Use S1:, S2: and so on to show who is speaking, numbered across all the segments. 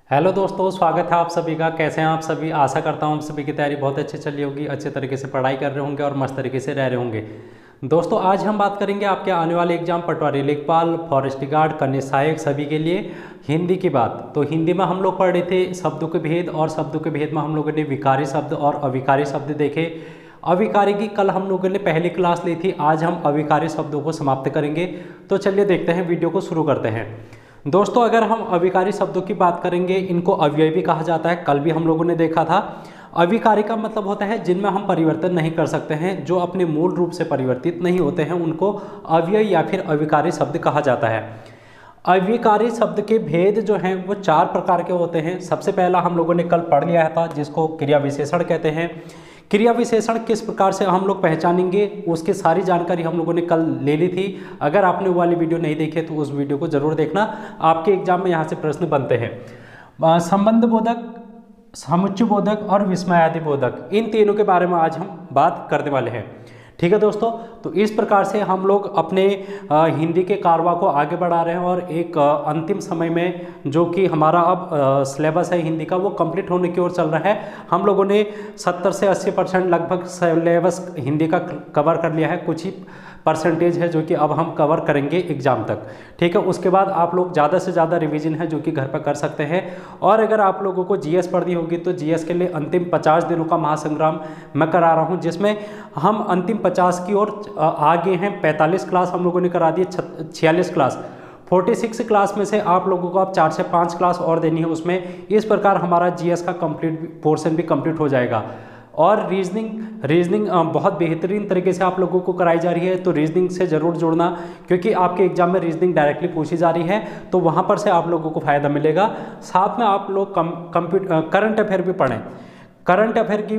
S1: Hello दोस्तों, स्वागत है आप सभी का। कैसे हैं आप सभी? आशा करता हूं आप सभी की तैयारी बहुत अच्छी चल रही होगी, अच्छे तरीके से पढ़ाई कर रहे होंगे और मस्त तरीके से रह रहे होंगे। दोस्तों, आज हम बात करेंगे आपके आने वाले एग्जाम पटवारी लेखपाल, फॉरेस्ट गार्ड, कन्या सहायक सभी के लिए हिंदी की बात। तो हिंदी में हम लोग पढ़ रहे थे शब्दों के भेद, और शब्दों के भेद में हम लोगों ने विकारी शब्द और अविकारी शब्द देखे। अविकारी की कल हम लोगों ने पहली क्लास ली थी, आज हम अविकारी शब्दों को समाप्त करेंगे। तो चलिए देखते हैं, वीडियो को शुरू करते हैं। दोस्तों, अगर हम अविकारी शब्दों की बात करेंगे, इनको अव्यय भी कहा जाता है। कल भी हम लोगों ने देखा था। अविकारी का मतलब होता है जिनमें हम परिवर्तन नहीं कर सकते हैं, जो अपने मूल रूप से परिवर्तित नहीं होते हैं, उनको अव्यय या फिर अविकारी शब्द कहा जाता है। अविकारी शब्द के भेद जो हैं वो 4 प्रकार के होते हैं। सबसे पहला हम लोगों ने कल पढ़ लिया था, जिसको क्रिया विशेषण कहते हैं। क्रिया विशेषण किस प्रकार से हम लोग पहचानेंगे, उसकी सारी जानकारी हम लोगों ने कल ले ली थी। अगर आपने वो वाली वीडियो नहीं देखी तो उस वीडियो को जरूर देखना, आपके एग्जाम में यहाँ से प्रश्न बनते हैं। संबंध बोधक, समुच्चय बोधक और विस्मयादि बोधक, इन तीनों के बारे में आज हम बात करने वाले हैं। ठीक है दोस्तों, तो इस प्रकार से हम लोग अपने हिंदी के कारवा को आगे बढ़ा रहे हैं, और एक अंतिम समय में जो कि हमारा अब सिलेबस है हिंदी का, वो कंप्लीट होने की ओर चल रहा है। हम लोगों ने 70 से 80% लगभग सिलेबस हिंदी का कवर कर लिया है। कुछ ही परसेंटेज है जो कि अब हम कवर करेंगे एग्जाम तक। ठीक है, उसके बाद आप लोग ज़्यादा से ज़्यादा रिवीजन है जो कि घर पर कर सकते हैं। और अगर आप लोगों को जीएस पढ़नी होगी तो जीएस के लिए अंतिम 50 दिनों का महासंग्राम मैं करा रहा हूं, जिसमें हम अंतिम 50 की ओर आगे हैं। 45 क्लास हम लोगों ने करा दी, 46 क्लास, 46 क्लास में से आप लोगों को अब 4 से 5 क्लास और देनी है उसमें। इस प्रकार हमारा जीएस का कंप्लीट पोर्शन भी कंप्लीट हो जाएगा। और रीजनिंग बहुत बेहतरीन तरीके से आप लोगों को कराई जा रही है, तो रीजनिंग से ज़रूर जुड़ना, क्योंकि आपके एग्जाम में रीजनिंग डायरेक्टली पूछी जा रही है, तो वहाँ पर से आप लोगों को फ़ायदा मिलेगा। साथ में आप लोग करंट अफेयर भी पढ़ें। करंट अफेयर की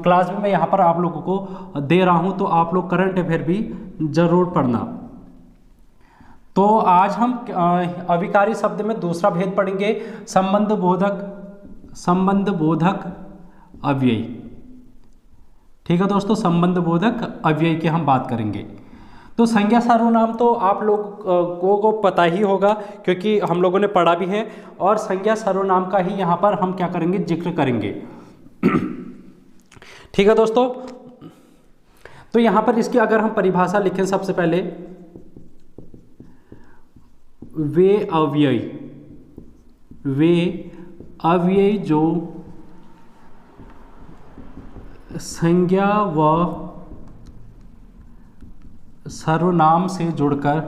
S1: क्लास भी मैं यहाँ पर आप लोगों को दे रहा हूँ, तो आप लोग करंट अफेयर भी ज़रूर पढ़ना। तो आज हम अविकारी शब्द में दूसरा भेद पढ़ेंगे, संबंध बोधक अव्यय। ठीक है दोस्तों, संबंध बोधक अव्यय की हम बात करेंगे। तो संज्ञा सर्वनाम तो आप लोग को पता ही होगा, क्योंकि हम लोगों ने पढ़ा भी है, और संज्ञा सर्वनाम का ही यहाँ पर हम क्या करेंगे, जिक्र करेंगे। ठीक है दोस्तों, तो यहाँ पर इसकी अगर हम परिभाषा लिखें, सबसे पहले वे अव्यय जो संज्ञा व सर्वनाम से जुड़कर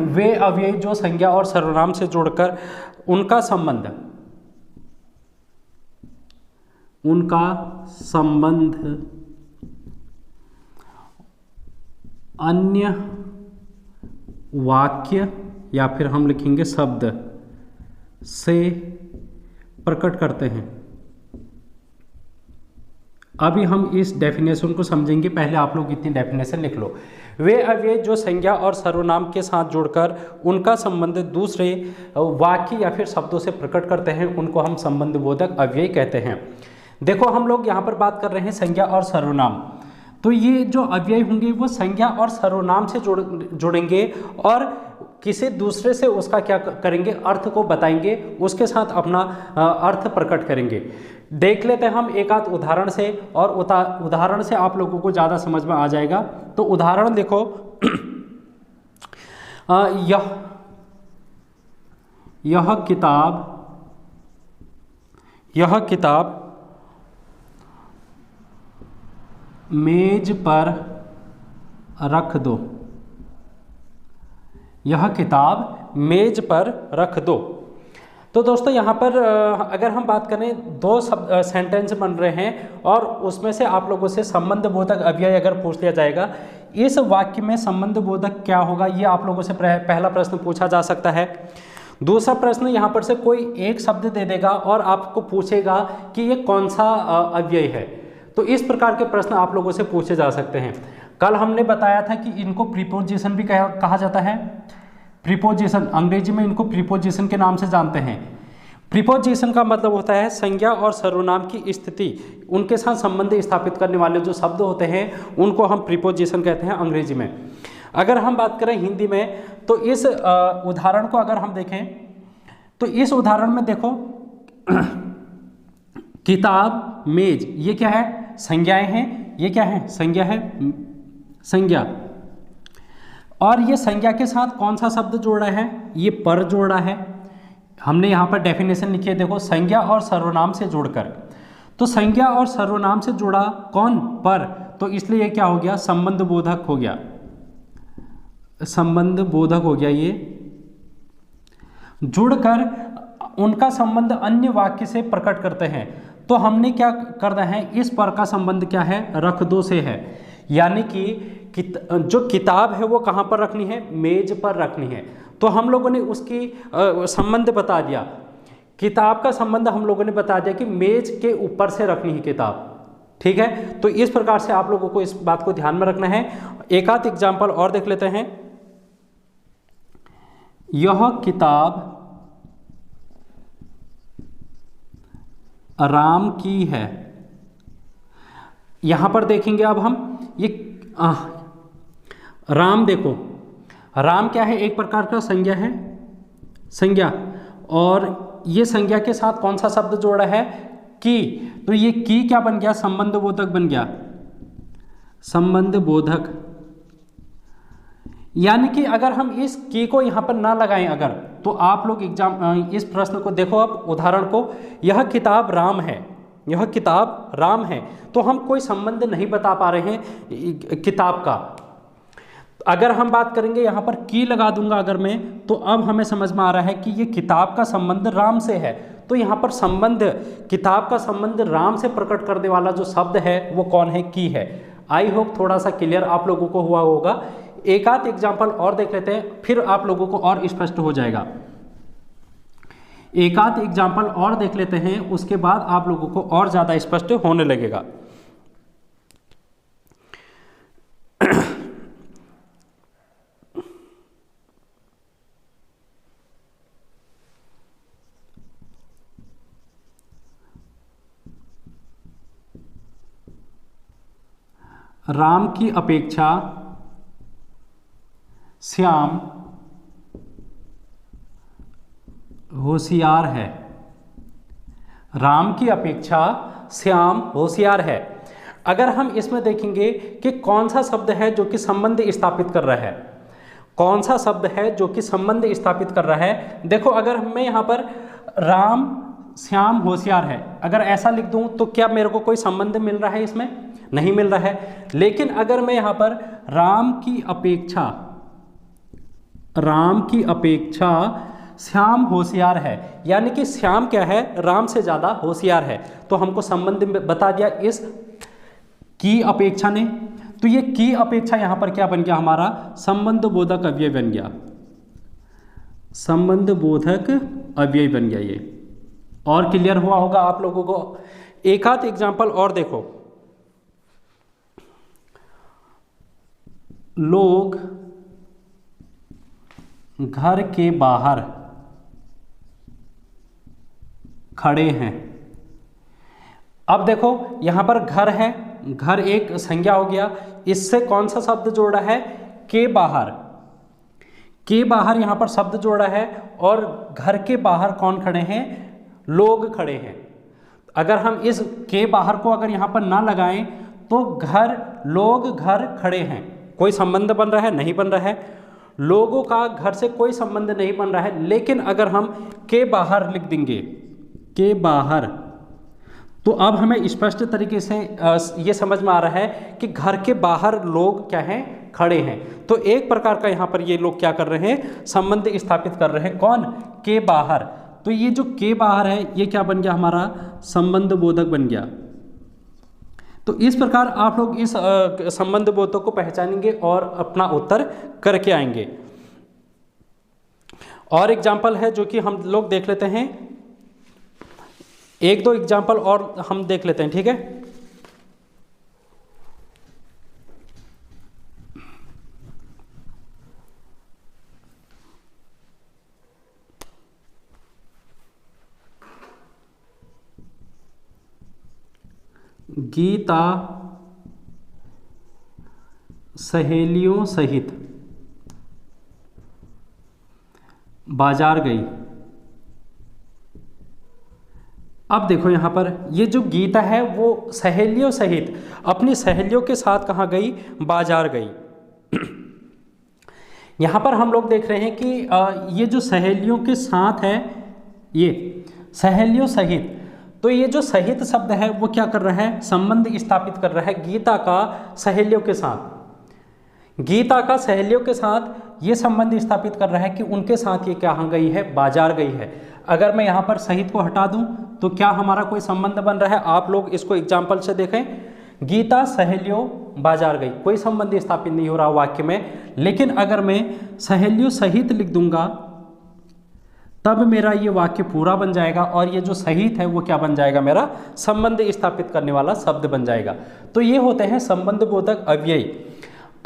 S1: वे अव्यय जो संज्ञा और सर्वनाम से जुड़कर उनका संबंध अन्य वाक्य या फिर हम लिखेंगे शब्द से प्रकट करते हैं। अभी हम इस डेफिनेशन को समझेंगे, पहले आप लोग इतनी डेफिनेशन लिख लो। वे अव्यय जो संज्ञा और सर्वनाम के साथ जुड़कर उनका संबंध दूसरे वाक्य या फिर शब्दों से प्रकट करते हैं, उनको हम संबंध बोधक अव्यय कहते हैं। देखो, हम लोग यहाँ पर बात कर रहे हैं संज्ञा और सर्वनाम। तो ये जो अव्यय होंगे वो संज्ञा और सर्वनाम से जुड़ेंगे, और किसी दूसरे से उसका क्या करेंगे, अर्थ को बताएंगे, उसके साथ अपना अर्थ प्रकट करेंगे। देख लेते हैं हम एक आध उदाहरण से, और उदाहरण से आप लोगों को ज़्यादा समझ में आ जाएगा। तो उदाहरण देखो, यह किताब मेज पर रख दो। यह किताब मेज पर रख दो। तो दोस्तों, यहाँ पर अगर हम बात करें, 2 सेंटेंस बन रहे हैं, और उसमें से आप लोगों से संबंध बोधक अव्यय अगर पूछ लिया जाएगा, इस वाक्य में संबंध बोधक क्या होगा, ये आप लोगों से पहला प्रश्न पूछा जा सकता है। दूसरा प्रश्न, यहाँ पर से कोई एक शब्द दे देगा और आपको पूछेगा कि ये कौन सा अव्यय है। तो इस प्रकार के प्रश्न आप लोगों से पूछे जा सकते हैं। कल हमने बताया था कि इनको प्रीपोजिशन भी कहा जाता है। प्रीपोजिशन, अंग्रेजी में इनको प्रीपोजिशन के नाम से जानते हैं। प्रीपोजिशन का मतलब होता है संज्ञा और सर्वनाम की स्थिति, उनके साथ संबंध स्थापित करने वाले जो शब्द होते हैं उनको हम प्रीपोजिशन कहते हैं अंग्रेजी में। अगर हम बात करें हिंदी में तो इस उदाहरण को अगर हम देखें तो इस उदाहरण में देखो किताब, मेज, ये क्या है? संज्ञाएं हैं। ये क्या है? संज्ञा है, संज्ञा। और ये संज्ञा के साथ कौन सा शब्द जोड़ा है? ये पर जोड़ा है। हमने यहाँ पर डेफिनेशन लिखी है, देखो, संज्ञा और सर्वनाम से जोड़कर। तो संज्ञा और सर्वनाम से जुड़ा कौन? पर। तो इसलिए ये क्या हो गया? संबंध बोधक हो गया, संबंध बोधक हो गया। ये जुड़कर उनका संबंध अन्य वाक्य से प्रकट करते हैं। तो हमने क्या करना है? इस पर का संबंध क्या है? रख दो से है। यानी कि जो किताब है वो कहाँ पर रखनी है? मेज पर रखनी है। तो हम लोगों ने उसकी संबंध बता दिया। किताब का संबंध हम लोगों ने बता दिया कि मेज के ऊपर से रखनी है किताब। ठीक है, तो इस प्रकार से आप लोगों को इस बात को ध्यान में रखना है। एक आध एग्जाम्पल और देख लेते हैं। यह किताब राम की है। यहां पर देखेंगे अब हम ये राम, देखो राम क्या है? एक प्रकार का संज्ञा है, संज्ञा। और ये संज्ञा के साथ कौन सा शब्द जोड़ा है? की। तो ये की क्या बन गया? संबंध बोधक बन गया, संबंध बोधक। यानी कि अगर हम इस की को यहां पर ना लगाएं अगर, तो आप लोग इस प्रश्न को देखो, अब उदाहरण को, यह किताब राम है, यह किताब राम है, तो हम कोई संबंध नहीं बता पा रहे हैं किताब का। अगर हम बात करेंगे यहाँ पर की लगा दूंगा अगर मैं, तो अब हमें समझ में आ रहा है कि ये किताब का संबंध राम से है। तो यहाँ पर संबंध, किताब का संबंध राम से प्रकट करने वाला जो शब्द है वो कौन है? की है। आई होप थोड़ा सा क्लियर आप लोगों को हुआ होगा। एक आध एग्जाम्पल और देख लेते हैं, फिर आप लोगों को और स्पष्ट हो जाएगा। एक आध एग्जाम्पल और देख लेते हैं, उसके बाद आप लोगों को और ज़्यादा स्पष्ट होने लगेगा। राम की अपेक्षा श्याम होशियार है। राम की अपेक्षा श्याम होशियार है। अगर हम इसमें देखेंगे कि कौन सा शब्द है जो कि संबंध स्थापित कर रहा है, कौन सा शब्द है जो कि संबंध स्थापित कर रहा है। देखो, अगर मैं यहाँ पर राम श्याम होशियार है, अगर ऐसा लिख दूं तो क्या मेरे को कोई संबंध मिल रहा है? इसमें नहीं मिल रहा है। लेकिन अगर मैं यहाँ पर राम की अपेक्षा श्याम होशियार है, यानी कि श्याम क्या है? राम से ज़्यादा होशियार है, तो हमको संबंध बता दिया इस की अपेक्षा ने। तो ये की अपेक्षा यहाँ पर क्या बन गया? हमारा संबंध बोधक अव्यय बन गया, संबंध बोधक अव्यय बन गया। ये और क्लियर हुआ होगा आप लोगों को। एक आध एग्जाम्पल और देखो। लोग घर के बाहर खड़े हैं। अब देखो यहां पर घर है, घर एक संज्ञा हो गया, इससे कौन सा शब्द जोड़ा है? के बाहर। के बाहर यहां पर शब्द जोड़ा है, और घर के बाहर कौन खड़े हैं? लोग खड़े हैं। अगर हम इस के बाहर को अगर यहां पर ना लगाएं तो घर, लोग घर खड़े हैं, कोई संबंध बन रहा है? नहीं बन रहा है। लोगों का घर से कोई संबंध नहीं बन रहा है। लेकिन अगर हम के बाहर लिख देंगे, के बाहर, तो अब हमें स्पष्ट तरीके से ये समझ में आ रहा है कि घर के बाहर लोग क्या हैं? खड़े हैं। तो एक प्रकार का यहाँ पर ये लोग क्या कर रहे हैं? संबंध स्थापित कर रहे हैं। कौन? के बाहर। तो ये जो के बाहर है ये क्या बन गया? हमारा संबंध बोधक बन गया। तो इस प्रकार आप लोग इस संबंध बोधक को पहचानेंगे और अपना उत्तर करके आएंगे। और एग्जाम्पल है जो कि हम लोग देख लेते हैं, एक दो एग्जाम्पल और हम देख लेते हैं, ठीक है। गीता सहेलियों सहित बाजार गई। अब देखो यहाँ पर ये जो गीता है वो सहेलियों सहित अपनी सहेलियों के साथ कहाँ गई? बाजार गई। यहाँ पर हम लोग देख रहे हैं कि ये जो सहेलियों के साथ है, ये सहेलियों सहित, तो ये जो सहित शब्द है वो क्या कर रहा है? संबंध स्थापित कर रहा है गीता का सहेलियों के साथ। गीता का सहेलियों के साथ ये संबंध स्थापित कर रहा है कि उनके साथ ये कहाँ गई है? बाजार गई है। अगर मैं यहाँ पर सहित को हटा दूं तो क्या हमारा कोई संबंध बन रहा है? आप लोग इसको एग्जाम्पल से देखें। गीता सहेलियों बाजार गई, कोई संबंध स्थापित नहीं हो रहा वाक्य में। लेकिन अगर मैं सहेलियों सहित लिख दूंगा तब मेरा ये वाक्य पूरा बन जाएगा और ये जो सहित है वो क्या बन जाएगा? मेरा संबंध स्थापित करने वाला शब्द बन जाएगा। तो ये होते हैं संबंध बोधक अव्ययी।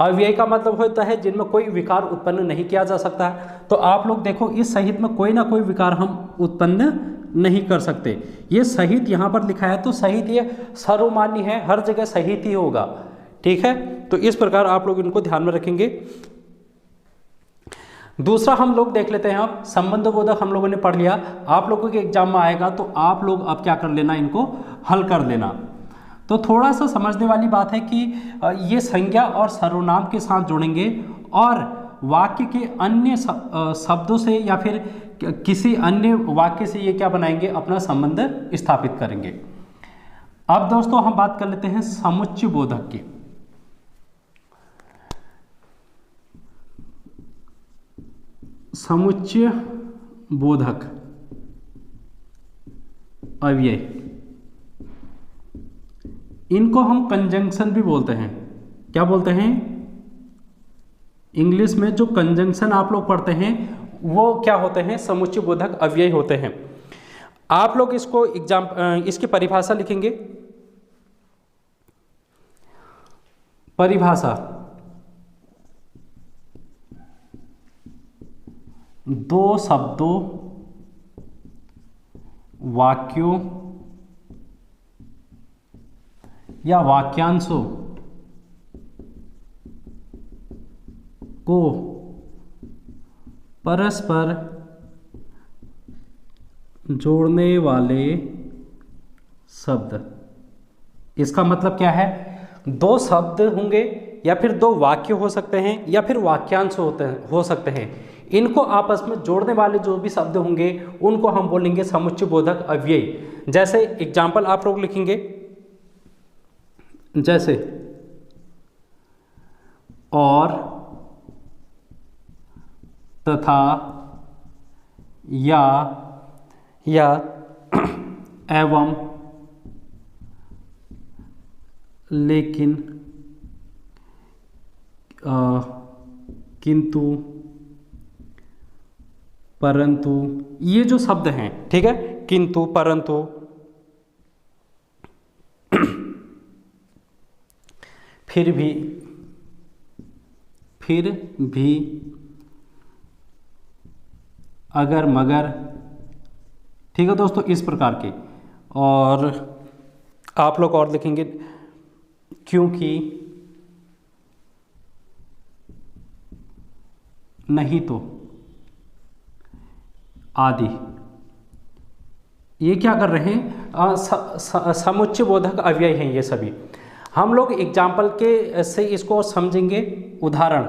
S1: अव्यय का मतलब होता है जिनमें कोई विकार उत्पन्न नहीं किया जा सकता। तो आप लोग देखो इस सहित में कोई ना कोई विकार हम उत्पन्न नहीं कर सकते। ये सहित यहाँ पर लिखा है तो सहित ये सर्वमान्य है, हर जगह सहित ही होगा। ठीक है, तो इस प्रकार आप लोग इनको ध्यान में रखेंगे। दूसरा हम लोग देख लेते हैं। अब संबंध बोधक हम लोगों ने पढ़ लिया। आप लोगों के एग्जाम में आएगा तो आप लोग अब क्या कर लेना, इनको हल कर लेना। तो थोड़ा सा समझने वाली बात है कि ये संज्ञा और सर्वनाम के साथ जुड़ेंगे और वाक्य के अन्य शब्दों से या फिर किसी अन्य वाक्य से ये क्या बनाएंगे? अपना संबंध स्थापित करेंगे। अब दोस्तों हम बात कर लेते हैं समुच्चय बोधक की। समुच्चय बोधक अव्यय, इनको हम कंजंक्शन भी बोलते हैं। क्या बोलते हैं? इंग्लिश में जो कंजंक्शन आप लोग पढ़ते हैं वो क्या होते हैं? समुच्चय बोधक अव्यय होते हैं। आप लोग इसको इसकी परिभाषा लिखेंगे। परिभाषा, दो शब्दों, वाक्यों या वाक्यांशों को परस्पर जोड़ने वाले शब्द। इसका मतलब क्या है? दो शब्द होंगे या फिर दो वाक्य हो सकते हैं या फिर वाक्यांश हो सकते हैं। इनको आपस में जोड़ने वाले जो भी शब्द होंगे उनको हम बोलेंगे समुच्चय बोधक अव्यय। जैसे एग्जाम्पल आप लोग लिखेंगे, जैसे और, तथा, या एवं, लेकिन, किंतु, परंतु, ये जो शब्द हैं, ठीक है, किंतु, परंतु, फिर भी, अगर, मगर, ठीक है दोस्तों, इस प्रकार के। और आप लोग और लिखेंगे क्योंकि, नहीं तो, आदि। ये क्या कर रहे हैं? समुच्चय बोधक अव्यय हैं ये सभी। हम लोग एग्जाम्पल के से इसको समझेंगे। उदाहरण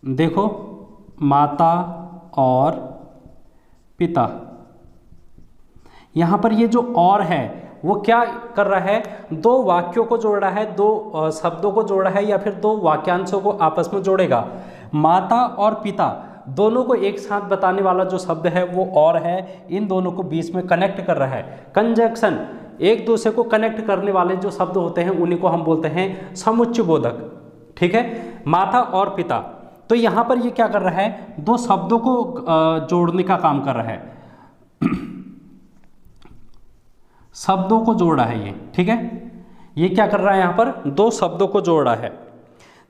S1: देखो, माता और पिता। यहाँ पर ये जो और है वो क्या कर रहा है? दो वाक्यों को जोड़ रहा है, दो शब्दों को जोड़ रहा है या फिर दो वाक्यांशों को आपस में जोड़ेगा। माता और पिता दोनों को एक साथ बताने वाला जो शब्द है वो और है, इन दोनों को बीच में कनेक्ट कर रहा है। कंजंक्शन, एक दूसरे को कनेक्ट करने वाले जो शब्द होते हैं उन्हीं को हम बोलते हैं समुच्चय बोधक। ठीक है, माता और पिता। तो यहाँ पर ये क्या कर रहा है? दो शब्दों को जोड़ने का काम कर रहा है, शब्दों को जोड़ रहा है ये। ठीक है, ये क्या कर रहा है? यहाँ पर दो शब्दों को जोड़ रहा है।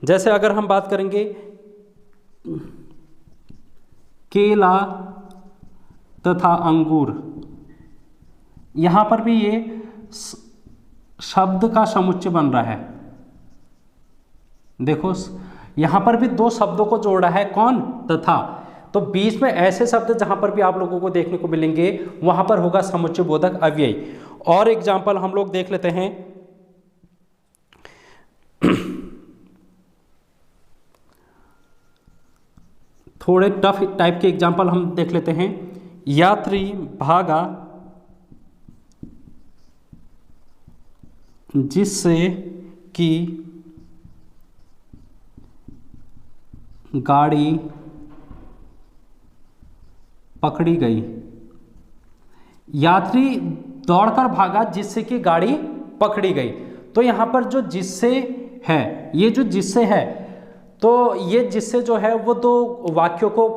S1: जैसे अगर हम बात करेंगे केला तथा अंगूर, यहाँ पर भी ये शब्द का समुच्चय बन रहा है। देखो यहां पर भी दो शब्दों को जोड़ा है, कौन, तथा। तो बीच में ऐसे शब्द जहां पर भी आप लोगों को देखने को मिलेंगे वहां पर होगा समुच्चय बोधक अव्यय। और एग्जाम्पल हम लोग देख लेते हैं। थोड़े टफ टाइप के एग्जाम्पल हम देख लेते हैं। यात्री भागा जिससे कि गाड़ी पकड़ी गई। यात्री दौड़कर भागा जिससे कि गाड़ी पकड़ी गई। तो यहां पर जो जिससे है, ये जो जिससे है, तो ये जिससे जो है वो दो वाक्यों को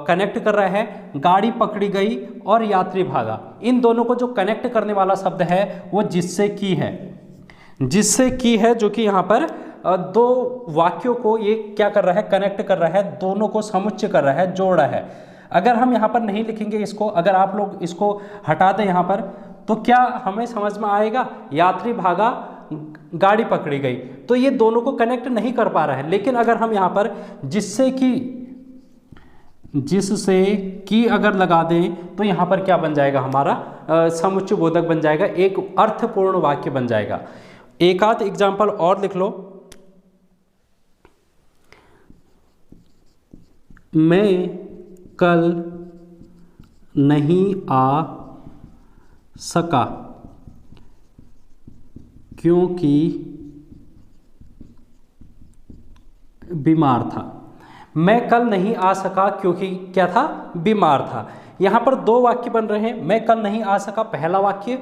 S1: कनेक्ट कर रहा है, गाड़ी पकड़ी गई और यात्री भागा। इन दोनों को जो कनेक्ट करने वाला शब्द है वो जिससे की है। जिससे की है जो कि यहाँ पर दो वाक्यों को ये क्या कर रहा है, कनेक्ट कर रहा है, दोनों को समुच्चय कर रहा है, जोड़ रहा है। अगर हम यहाँ पर नहीं लिखेंगे इसको, अगर आप लोग इसको हटा दें यहाँ पर, तो क्या हमें समझ में आएगा, यात्री भागा गाड़ी पकड़ी गई, तो ये दोनों को कनेक्ट नहीं कर पा रहा है। लेकिन अगर हम यहाँ पर जिससे की अगर लगा दें तो यहाँ पर क्या बन जाएगा, हमारा समुच्चय बोधक बन जाएगा, एक अर्थपूर्ण वाक्य बन जाएगा। एक आध एग्जाम्पल और लिख लो। मैं कल नहीं आ सका क्योंकि बीमार था। मैं कल नहीं आ सका क्योंकि क्या था, बीमार था। यहां पर दो वाक्य बन रहे हैं। मैं कल नहीं आ सका पहला वाक्य,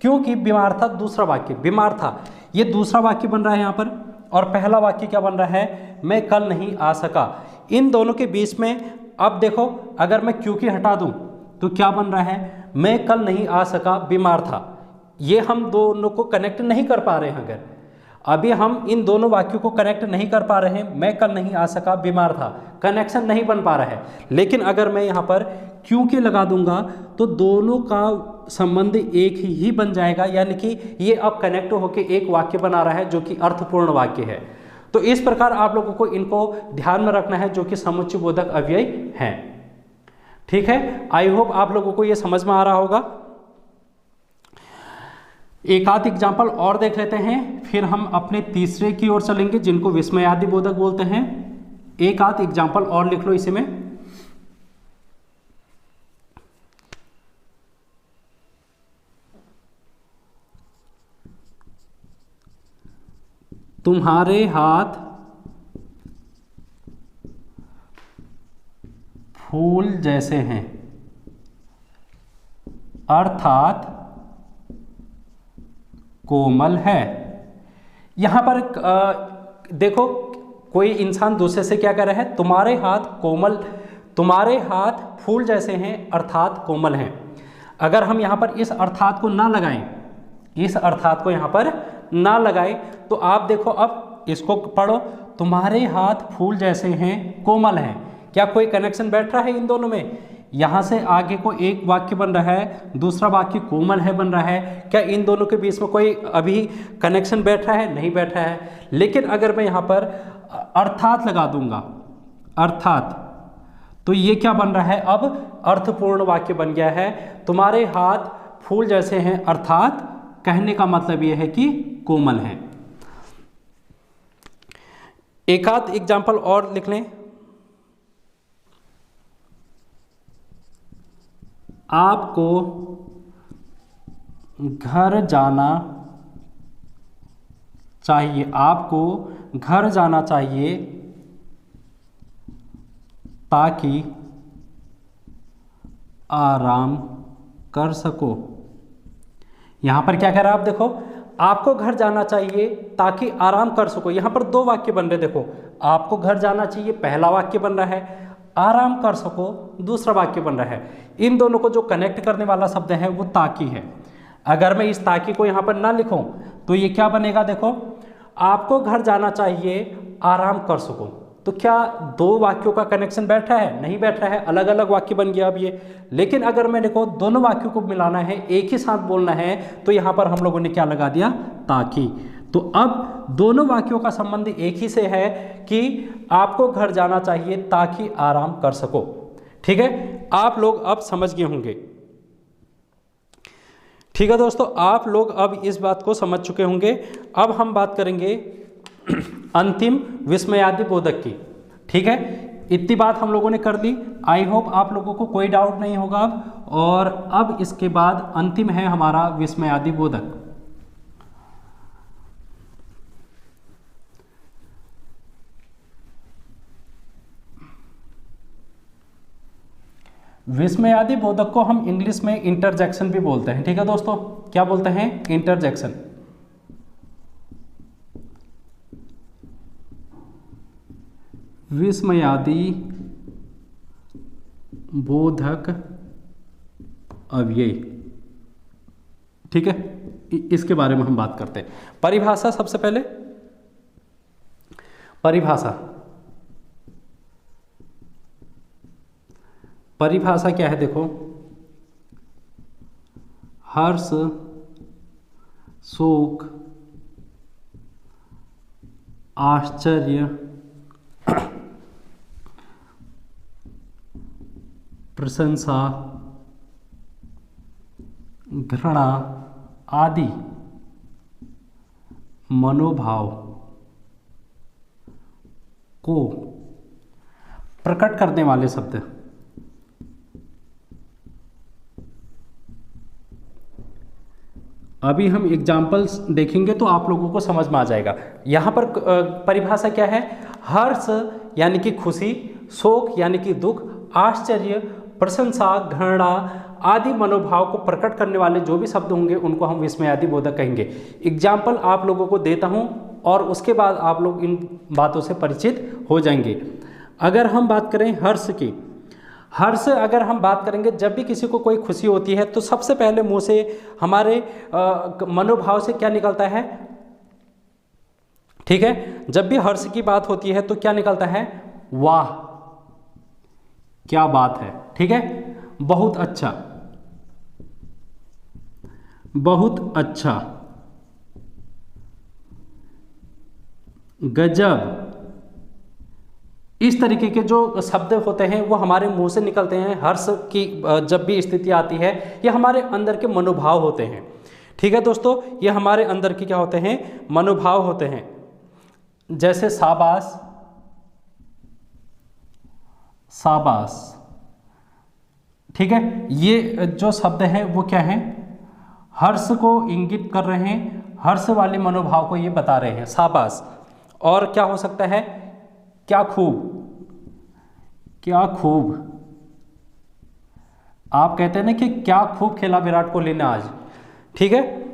S1: क्योंकि बीमार था दूसरा वाक्य, बीमार था ये दूसरा वाक्य बन रहा है यहाँ पर। और पहला वाक्य क्या बन रहा है, मैं कल नहीं आ सका। इन दोनों के बीच में अब देखो, अगर मैं क्योंकि हटा दूं तो क्या बन रहा है, मैं कल नहीं आ सका बीमार था। ये हम दोनों को कनेक्ट नहीं कर पा रहे हैं। अगर अभी हम इन दोनों वाक्यों को कनेक्ट नहीं कर पा रहे हैं, मैं कल नहीं आ सका बीमार था, कनेक्शन नहीं बन पा रहा है। लेकिन अगर मैं यहाँ पर क्योंकि लगा दूंगा तो दोनों का संबंध एक ही बन जाएगा, यानी कि ये अब कनेक्ट होकर एक वाक्य बना रहा है जो कि अर्थपूर्ण वाक्य है। तो इस प्रकार आप लोगों को इनको ध्यान में रखना है, जो कि समुच्चय बोधक अव्यय हैं। ठीक है, आई होप आप लोगों को ये समझ में आ रहा होगा। एक आध एग्जाम्पल और देख लेते हैं, फिर हम अपने तीसरे की ओर चलेंगे, जिनको विस्मयादि बोधक बोलते हैं। एक आध एग्जाम्पल और लिख लो इसी में। तुम्हारे हाथ फूल जैसे हैं, अर्थात कोमल है। यहां पर देखो, कोई इंसान दूसरे से क्या कर रहा है, तुम्हारे हाथ कोमल, तुम्हारे हाथ फूल जैसे हैं अर्थात कोमल हैं। अगर हम यहां पर इस अर्थात को ना लगाएं, इस अर्थात को यहां पर ना लगाएं, तो आप देखो, अब इसको पढ़ो, तुम्हारे हाथ फूल जैसे हैं कोमल हैं। क्या कोई कनेक्शन बैठ रहा है इन दोनों में? यहाँ से आगे को एक वाक्य बन रहा है, दूसरा वाक्य कोमल है बन रहा है। क्या इन दोनों के बीच में कोई अभी कनेक्शन बैठ रहा है? नहीं बैठ रहा है। लेकिन अगर मैं यहाँ पर अर्थात लगा दूंगा, अर्थात, तो ये क्या बन रहा है, अब अर्थपूर्ण वाक्य बन गया है। तुम्हारे हाथ फूल जैसे हैं अर्थात कहने का मतलब यह है कि कोमल है। एक आध एग्जाम्पल और लिख लें। आपको घर जाना चाहिए, आपको घर जाना चाहिए ताकि आराम कर सको। यहां पर क्या कह रहा है, आप देखो, आपको घर जाना चाहिए ताकि आराम कर सको। यहां पर दो वाक्य बन रहे, देखो, आपको घर जाना चाहिए पहला वाक्य बन रहा है, आराम कर सको दूसरा वाक्य बन रहा है। इन दोनों को जो कनेक्ट करने वाला शब्द है वो ताकि है। अगर मैं इस ताकि को यहाँ पर ना लिखूं तो ये क्या बनेगा, देखो, आपको घर जाना चाहिए आराम कर सको, तो क्या दो वाक्यों का कनेक्शन बैठ रहा है? नहीं बैठ रहा है, अलग अलग वाक्य बन गया अब ये। लेकिन अगर मेरे को दोनों वाक्यों को मिलाना है, एक ही साथ बोलना है, तो यहाँ पर हम लोगों ने क्या लगा दिया? ताकि। तो अब दोनों वाक्यों का संबंध एक ही से है कि आपको घर जाना चाहिए ताकि आराम कर सको। ठीक है, आप लोग अब समझ गए होंगे। ठीक है दोस्तों, आप लोग अब इस बात को समझ चुके होंगे। अब हम बात करेंगे अंतिम विस्मयादि बोधक की। ठीक है, इतनी बात हम लोगों ने कर दी। आई होप आप लोगों को कोई डाउट नहीं होगा अब। और अब इसके बाद अंतिम है हमारा विस्मयादि बोधक। विस्मयादि बोधक को हम इंग्लिश में इंटरजेक्शन भी बोलते हैं। ठीक है दोस्तों, क्या बोलते हैं? इंटरजेक्शन। विस्मयादि बोधक अव्यय। ठीक है, इसके बारे में हम बात करते हैं। परिभाषा, सबसे पहले परिभाषा क्या है? देखो, हर्ष, शोक, आश्चर्य, प्रशंसा, घृणा आदि मनोभाव को प्रकट करने वाले शब्द। अभी हम एग्जाम्पल्स देखेंगे तो आप लोगों को समझ में आ जाएगा। यहाँ पर परिभाषा क्या है? हर्ष यानी कि खुशी, शोक यानी कि दुख, आश्चर्य, प्रशंसा, घृणा आदि मनोभाव को प्रकट करने वाले जो भी शब्द होंगे उनको हम विस्मयादि बोधक कहेंगे। एग्जाम्पल आप लोगों को देता हूँ और उसके बाद आप लोग इन बातों से परिचित हो जाएंगे। अगर हम बात करें हर्ष की, हर्ष अगर हम बात करेंगे, जब भी किसी को कोई खुशी होती है तो सबसे पहले मुंह से हमारे मनोभाव से क्या निकलता है? ठीक है, जब भी हर्ष की बात होती है तो क्या निकलता है? वाह, क्या बात है। ठीक है, बहुत अच्छा, बहुत अच्छा, गजब। इस तरीके के जो शब्द होते हैं वो हमारे मुंह से निकलते हैं। हर्ष की जब भी स्थिति आती है, ये हमारे अंदर के मनोभाव होते हैं। ठीक है दोस्तों, ये हमारे अंदर के क्या होते हैं? मनोभाव होते हैं। जैसे शाबाश, शाबाश। ठीक है, ये जो शब्द हैं वो क्या हैं? हर्ष को इंगित कर रहे हैं, हर्ष वाले मनोभाव को ये बता रहे हैं, शाबाश। और क्या हो सकता है? क्या खूब, क्या खूब। आप कहते हैं ना कि क्या खूब खेला विराट कोहली ने आज। ठीक है,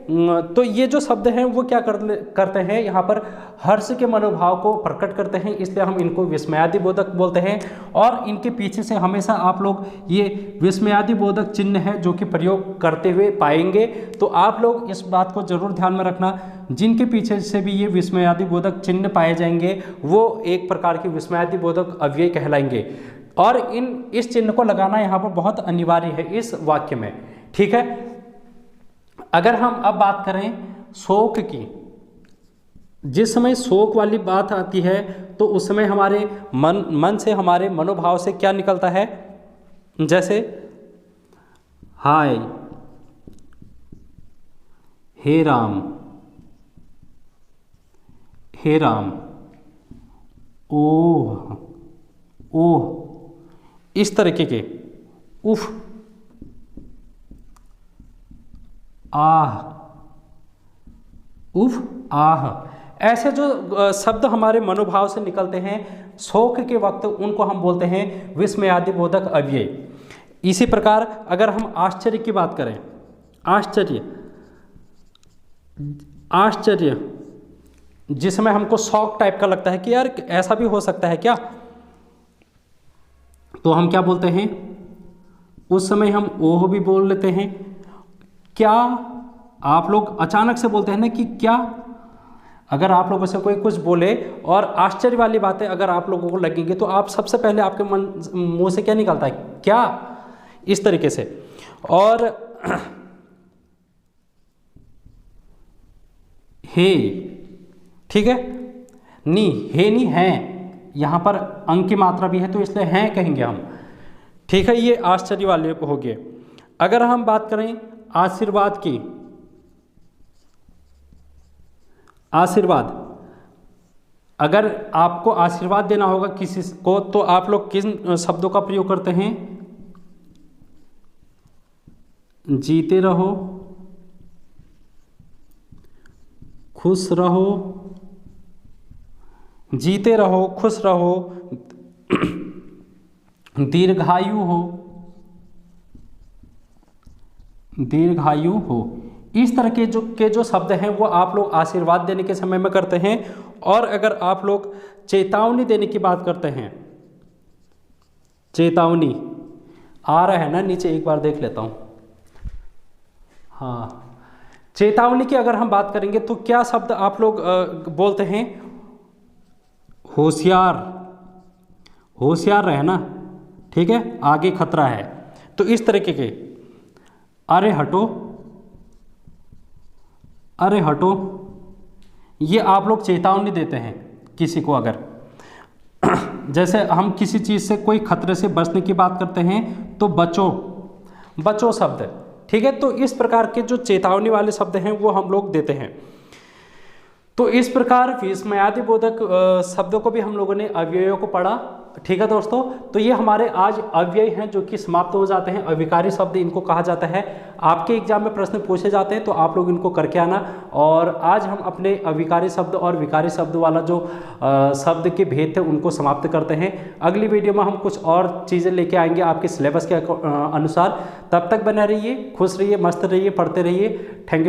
S1: तो ये जो शब्द हैं वो क्या करते हैं? यहाँ पर हर्ष के मनोभाव को प्रकट करते हैं, इसलिए हम इनको विस्मयादि बोधक बोलते हैं। और इनके पीछे से हमेशा आप लोग ये विस्मयादि बोधक चिन्ह है जो कि प्रयोग करते हुए पाएंगे। तो आप लोग इस बात को जरूर ध्यान में रखना, जिनके पीछे से भी ये विस्मयादि बोधक चिन्ह पाए जाएंगे वो एक प्रकार के विस्मयादि बोधक अव्यय कहलाएंगे। और इस चिन्ह को लगाना यहाँ पर बहुत अनिवार्य है इस वाक्य में। ठीक है, अगर हम अब बात करें शोक की, जिस समय शोक वाली बात आती है तो उस समय हमारे मन से, हमारे मनोभाव से क्या निकलता है? जैसे हाय, हे राम, हे राम, ओह, ओह, इस तरीके के, उफ, आह, उफ, आह, ऐसे जो शब्द हमारे मनोभाव से निकलते हैं शोक के वक्त, उनको हम बोलते हैं विस्मयादि बोधक अव्यय। इसी प्रकार अगर हम आश्चर्य की बात करें, आश्चर्य, आश्चर्य जिसमें हमको शौक टाइप का लगता है कि यार ऐसा भी हो सकता है क्या, तो हम क्या बोलते हैं? उस समय हम ओह भी बोल लेते हैं। क्या आप लोग अचानक से बोलते हैं ना कि क्या, अगर आप लोगों से कोई कुछ बोले और आश्चर्य वाली बातें अगर आप लोगों को लगेंगी तो आप सबसे पहले आपके मुंह से क्या निकलता है, क्या, इस तरीके से। और हे, ठीक है, नी, हे नी है, यहाँ पर अंग की मात्रा भी है तो इसलिए हैं कहेंगे हम, ठीक है। ये आश्चर्य वाले हो गए। अगर हम बात करें आशीर्वाद की, आशीर्वाद, अगर आपको आशीर्वाद देना होगा किसी को तो आप लोग किन शब्दों का प्रयोग करते हैं? जीते रहो, खुश रहो, जीते रहो, खुश रहो, दीर्घायु हो, दीर्घायु हो, इस तरह के जो शब्द हैं वो आप लोग आशीर्वाद देने के समय में करते हैं। और अगर आप लोग चेतावनी देने की बात करते हैं, चेतावनी आ रहा है ना नीचे, एक बार देख लेता हूं, हाँ, चेतावनी की अगर हम बात करेंगे तो क्या शब्द आप लोग बोलते हैं? होशियार, होशियार रहना, ठीक है, आगे खतरा है, तो इस तरीके के। अरे हटो, अरे हटो, ये आप लोग चेतावनी देते हैं किसी को। अगर जैसे हम किसी चीज़ से, कोई खतरे से बचने की बात करते हैं तो बचो, बचो शब्द, ठीक है। तो इस प्रकार के जो चेतावनी वाले शब्द हैं वो हम लोग देते हैं। तो इस प्रकार विस्मयादि बोधक शब्दों को भी हम लोगों ने अव्ययों को पढ़ा, ठीक है दोस्तों। तो ये हमारे आज अव्यय हैं जो कि समाप्त हो जाते हैं। अविकारी शब्द इनको कहा जाता है। आपके एग्जाम में प्रश्न पूछे जाते हैं तो आप लोग इनको करके आना। और आज हम अपने अविकारी शब्द और विकारी शब्द वाला जो शब्द के भेद थे उनको समाप्त करते हैं। अगली वीडियो में हम कुछ और चीज़ें लेके आएंगे आपके सिलेबस के अनुसार। तब तक बने रहिए, खुश रहिए, मस्त रहिए, पढ़ते रहिए। Thank you.